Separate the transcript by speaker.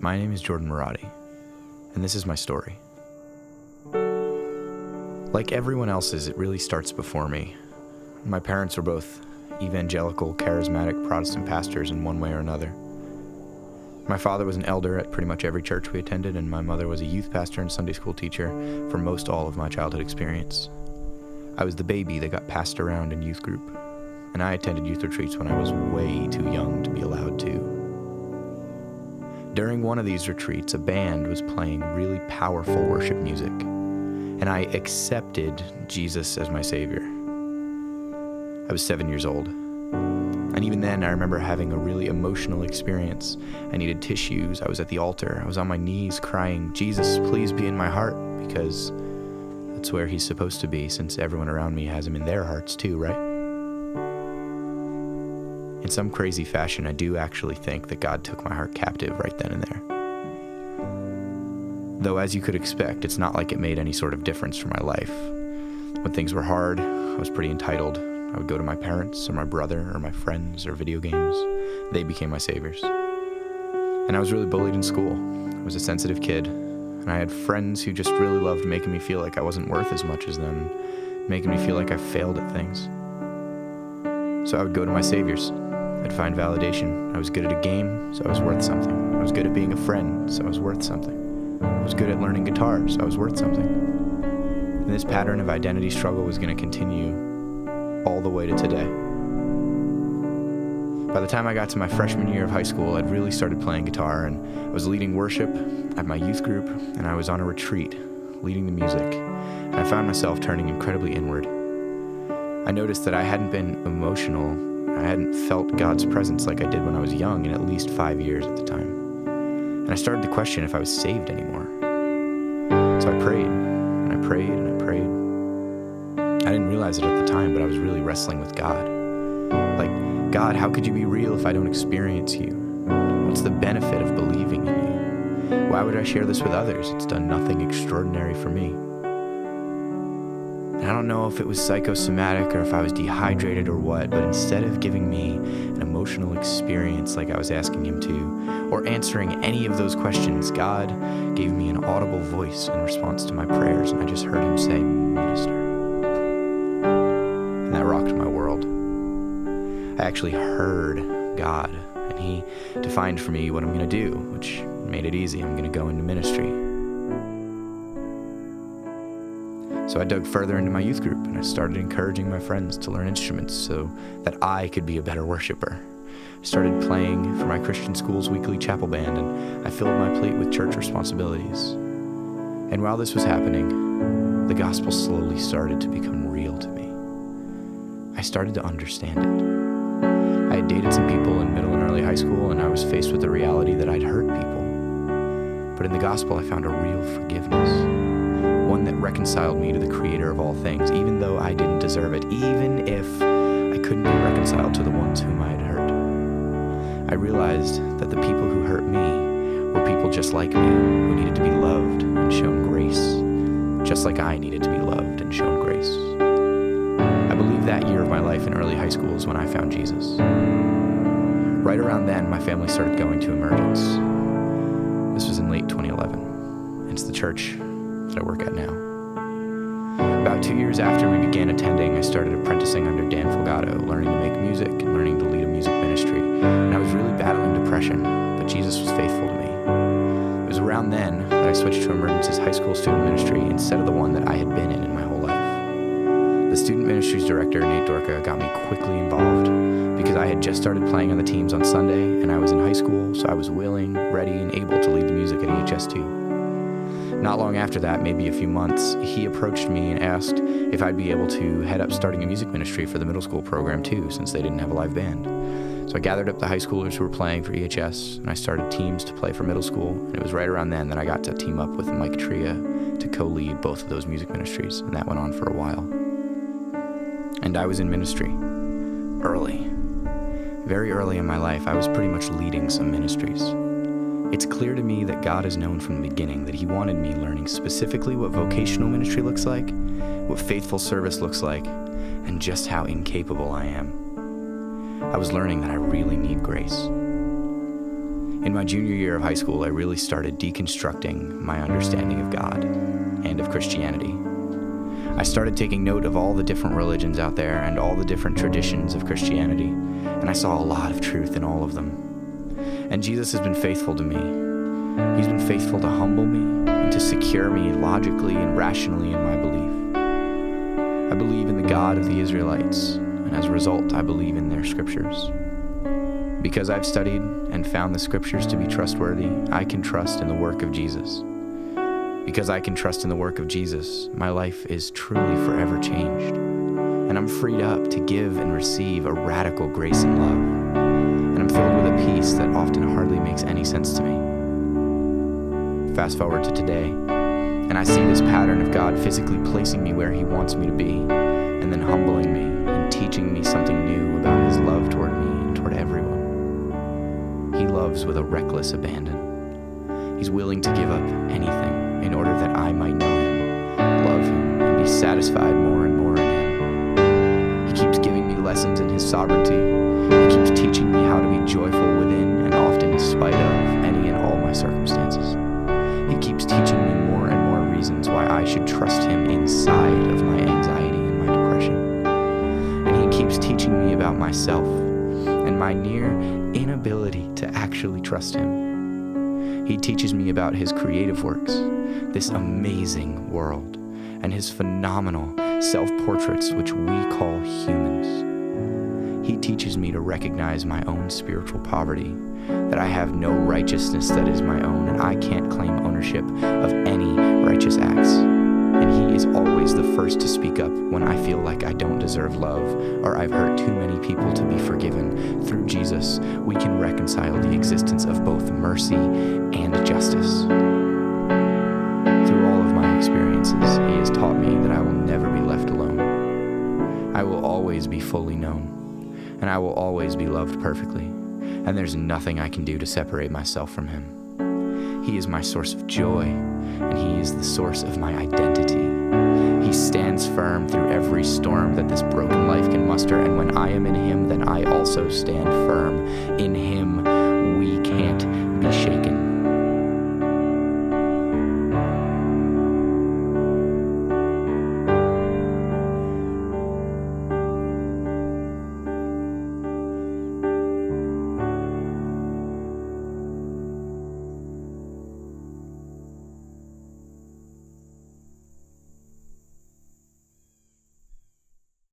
Speaker 1: My name is Jordan Marati, and this is my story. Like everyone else's, it really starts before me. My parents were both evangelical, charismatic Protestant pastors in one way or another. My father was an elder at pretty much every church we attended, and my mother was a youth pastor and Sunday school teacher for most all of my childhood experience. I was the baby that got passed around in youth group, and I attended youth retreats when I was way too young to be allowed to. During one of these retreats, a band was playing really powerful worship music, and I accepted Jesus as my Savior. I was 7 years old, and even then I remember having a really emotional experience. I needed tissues, I was at the altar, I was on my knees crying, "Jesus, please be in my heart," because that's where he's supposed to be, since everyone around me has him in their hearts too, right? In some crazy fashion, I do actually think that God took my heart captive right then and there. Though, as you could expect, it's not like it made any sort of difference for my life. When things were hard, I was pretty entitled. I would go to my parents or my brother or my friends or video games. They became my saviors. And I was really bullied in school. I was a sensitive kid, and I had friends who just really loved making me feel like I wasn't worth as much as them, making me feel like I failed at things. So I would go to my saviors. I'd find validation. I was good at a game, so I was worth something. I was good at being a friend, so I was worth something. I was good at learning guitar, so I was worth something. And this pattern of identity struggle was going to continue all the way to today. By the time I got to my freshman year of high school, I'd really started playing guitar, and I was leading worship at my youth group, and I was on a retreat, leading the music, and I found myself turning incredibly inward. I noticed that I hadn't been emotional. I hadn't felt God's presence like I did when I was young in at least 5 years at the time. And I started to question if I was saved anymore. So I prayed, and I prayed, and I prayed. I didn't realize it at the time, but I was really wrestling with God. Like, God, how could you be real if I don't experience you? What's the benefit of believing in you? Why would I share this with others? It's done nothing extraordinary for me. I don't know if it was psychosomatic or if I was dehydrated or what, but instead of giving me an emotional experience like I was asking him to, or answering any of those questions, God gave me an audible voice in response to my prayers, and I just heard him say, "Minister." And that rocked my world. I actually heard God, and he defined for me what I'm going to do, which made it easy. I'm going to go into ministry. So I dug further into my youth group, and I started encouraging my friends to learn instruments so that I could be a better worshiper. I started playing for my Christian school's weekly chapel band, and I filled my plate with church responsibilities. And while this was happening, the gospel slowly started to become real to me. I started to understand it. I had dated some people in middle and early high school, and I was faced with the reality that I'd hurt people. But in the gospel, I found a real forgiveness. One that reconciled me to the creator of all things, even though I didn't deserve it, even if I couldn't be reconciled to the ones whom I had hurt. I realized that the people who hurt me were people just like me, who needed to be loved and shown grace, just like I needed to be loved and shown grace. I believe that year of my life in early high school is when I found Jesus. Right around then, my family started going to Emergence. This was in late 2011. It's the church that I work at now. About 2 years after we began attending, I started apprenticing under Dan Folgato, learning to make music and learning to lead a music ministry. And I was really battling depression, but Jesus was faithful to me. It was around then that I switched to Emergence's high school student ministry instead of the one that I had been in my whole life. The student ministries director, Nate Dorka, got me quickly involved because I had just started playing on the teams on Sunday, and I was in high school, so I was willing, ready, and able to lead the music at EHS2. Not long after that, maybe a few months, he approached me and asked if I'd be able to head up starting a music ministry for the middle school program too, since they didn't have a live band. So I gathered up the high schoolers who were playing for EHS, and I started teams to play for middle school, and it was right around then that I got to team up with Mike Tria to co-lead both of those music ministries, and that went on for a while. And I was in ministry. Early. Very early in my life, I was pretty much leading some ministries. It's clear to me that God has known from the beginning that he wanted me learning specifically what vocational ministry looks like, what faithful service looks like, and just how incapable I am. I was learning that I really need grace. In my junior year of high school, I really started deconstructing my understanding of God and of Christianity. I started taking note of all the different religions out there and all the different traditions of Christianity, and I saw a lot of truth in all of them. And Jesus has been faithful to me. He's been faithful to humble me and to secure me logically and rationally in my belief. I believe in the God of the Israelites, and as a result, I believe in their scriptures. Because I've studied and found the scriptures to be trustworthy, I can trust in the work of Jesus. Because I can trust in the work of Jesus, my life is truly forever changed. And I'm freed up to give and receive a radical grace and love. And I'm filled with a peace that often hardly makes any sense to me. Fast forward to today, and I see this pattern of God physically placing me where He wants me to be, and then humbling me and teaching me something new about His love toward me and toward everyone. He loves with a reckless abandon. He's willing to give up anything in order that I might know Him, love Him, and be satisfied more and more in Him. He keeps giving me lessons in His sovereignty. He keeps teaching me how to be joyful within and often in spite of any and all my circumstances. He keeps teaching me more and more reasons why I should trust Him inside of my anxiety and my depression. And He keeps teaching me about myself and my near inability to actually trust Him. He teaches me about His creative works, this amazing world, and His phenomenal self-portraits, which we call humans. He teaches me to recognize my own spiritual poverty, that I have no righteousness that is my own, and I can't claim ownership of any righteous acts. And He is always the first to speak up when I feel like I don't deserve love or I've hurt too many people to be forgiven. Through Jesus, we can reconcile the existence of both mercy and justice. Through all of my experiences, He has taught me that I will never be left alone. I will always be fully known, and I will always be loved perfectly, and there's nothing I can do to separate myself from Him. He is my source of joy, and He is the source of my identity. He stands firm through every storm that this broken life can muster, and when I am in Him, then I also stand firm in Him